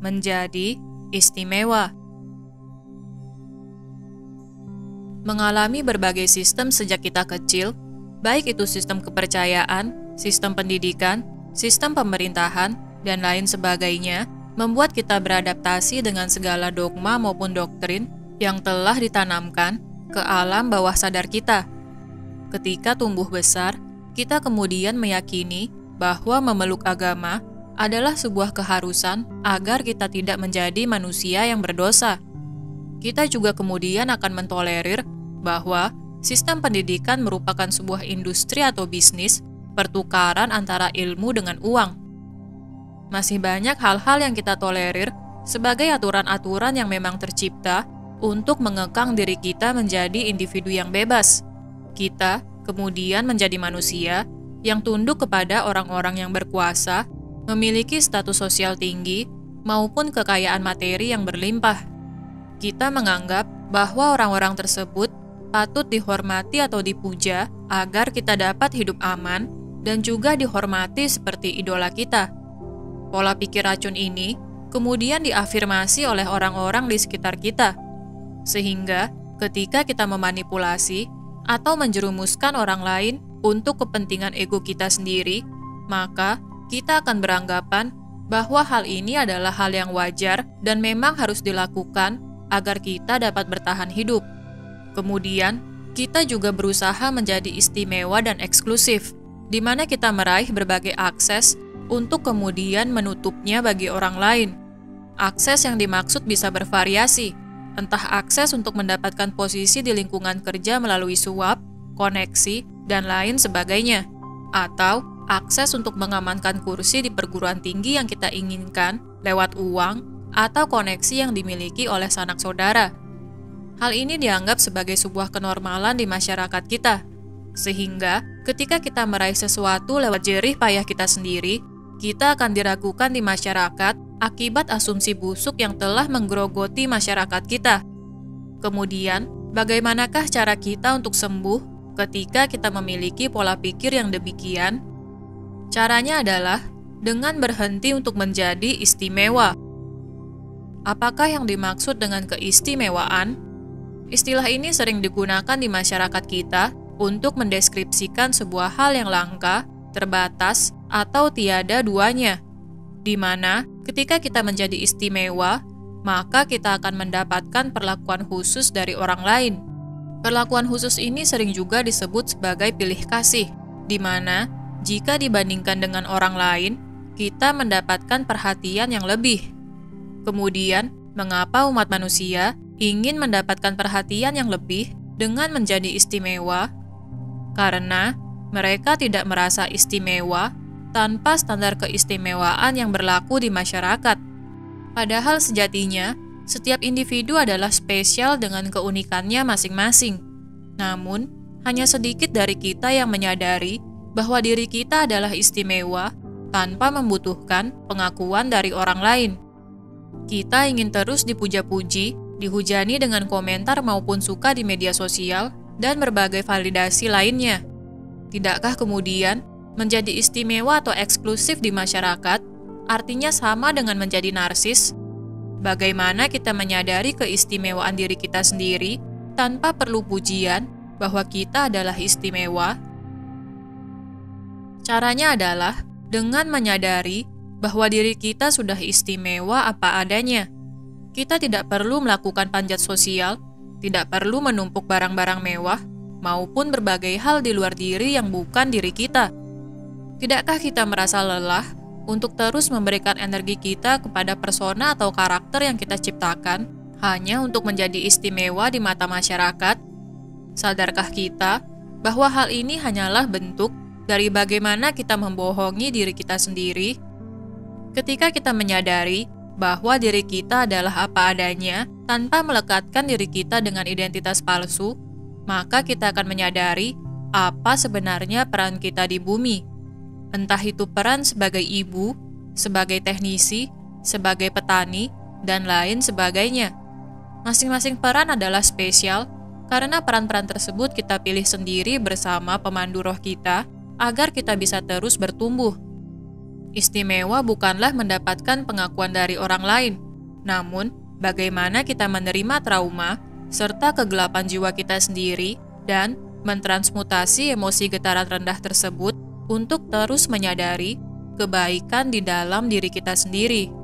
menjadi istimewa. Mengalami berbagai sistem sejak kita kecil, baik itu sistem kepercayaan, sistem pendidikan, sistem pemerintahan, dan lain sebagainya, membuat kita beradaptasi dengan segala dogma maupun doktrin yang telah ditanamkan ke alam bawah sadar kita. Ketika tumbuh besar, kita kemudian meyakini bahwa memeluk agama adalah sebuah keharusan agar kita tidak menjadi manusia yang berdosa. Kita juga kemudian akan mentolerir bahwa sistem pendidikan merupakan sebuah industri atau bisnis pertukaran antara ilmu dengan uang. Masih banyak hal-hal yang kita tolerir sebagai aturan-aturan yang memang tercipta untuk mengekang diri kita menjadi individu yang bebas. Kita kemudian menjadi manusia yang tunduk kepada orang-orang yang berkuasa, memiliki status sosial tinggi, maupun kekayaan materi yang berlimpah. Kita menganggap bahwa orang-orang tersebut patut dihormati atau dipuja agar kita dapat hidup aman dan juga dihormati seperti idola kita. Pola pikir racun ini kemudian diafirmasi oleh orang-orang di sekitar kita, sehingga ketika kita memanipulasi atau menjerumuskan orang lain untuk kepentingan ego kita sendiri, maka kita akan beranggapan bahwa hal ini adalah hal yang wajar dan memang harus dilakukan agar kita dapat bertahan hidup. Kemudian, kita juga berusaha menjadi istimewa dan eksklusif, di mana kita meraih berbagai akses untuk kemudian menutupnya bagi orang lain. Akses yang dimaksud bisa bervariasi, entah akses untuk mendapatkan posisi di lingkungan kerja melalui suap, koneksi, dan lain sebagainya, atau akses untuk mengamankan kursi di perguruan tinggi yang kita inginkan lewat uang atau koneksi yang dimiliki oleh sanak saudara. Hal ini dianggap sebagai sebuah kenormalan di masyarakat kita, sehingga ketika kita meraih sesuatu lewat jerih payah kita sendiri, kita akan diragukan di masyarakat akibat asumsi busuk yang telah menggerogoti masyarakat kita. Kemudian, bagaimanakah cara kita untuk sembuh ketika kita memiliki pola pikir yang demikian? Caranya adalah dengan berhenti untuk menjadi istimewa. Apakah yang dimaksud dengan keistimewaan? Istilah ini sering digunakan di masyarakat kita untuk mendeskripsikan sebuah hal yang langka, terbatas, atau tiada duanya, di mana ketika kita menjadi istimewa, maka kita akan mendapatkan perlakuan khusus dari orang lain. Perlakuan khusus ini sering juga disebut sebagai pilih kasih, di mana jika dibandingkan dengan orang lain, kita mendapatkan perhatian yang lebih. Kemudian, mengapa umat manusia ingin mendapatkan perhatian yang lebih dengan menjadi istimewa? Karena mereka tidak merasa istimewa tanpa standar keistimewaan yang berlaku di masyarakat. Padahal sejatinya, setiap individu adalah spesial dengan keunikannya masing-masing. Namun, hanya sedikit dari kita yang menyadari bahwa diri kita adalah istimewa tanpa membutuhkan pengakuan dari orang lain. Kita ingin terus dipuja-puji, dihujani dengan komentar maupun suka di media sosial, dan berbagai validasi lainnya. Tidakkah kemudian menjadi istimewa atau eksklusif di masyarakat artinya sama dengan menjadi narsis? Bagaimana kita menyadari keistimewaan diri kita sendiri tanpa perlu pujian bahwa kita adalah istimewa? Caranya adalah dengan menyadari bahwa diri kita sudah istimewa apa adanya. Kita tidak perlu melakukan panjat sosial, tidak perlu menumpuk barang-barang mewah, maupun berbagai hal di luar diri yang bukan diri kita. Tidakkah kita merasa lelah untuk terus memberikan energi kita kepada persona atau karakter yang kita ciptakan hanya untuk menjadi istimewa di mata masyarakat? Sadarkah kita bahwa hal ini hanyalah bentuk dari bagaimana kita membohongi diri kita sendiri? Ketika kita menyadari bahwa diri kita adalah apa adanya tanpa melekatkan diri kita dengan identitas palsu, maka kita akan menyadari apa sebenarnya peran kita di bumi. Entah itu peran sebagai ibu, sebagai teknisi, sebagai petani, dan lain sebagainya. Masing-masing peran adalah spesial karena peran-peran tersebut kita pilih sendiri bersama pemandu roh kita agar kita bisa terus bertumbuh. Istimewa bukanlah mendapatkan pengakuan dari orang lain, namun bagaimana kita menerima trauma serta kegelapan jiwa kita sendiri dan mentransmutasi emosi getaran rendah tersebut untuk terus menyadari kebaikan di dalam diri kita sendiri.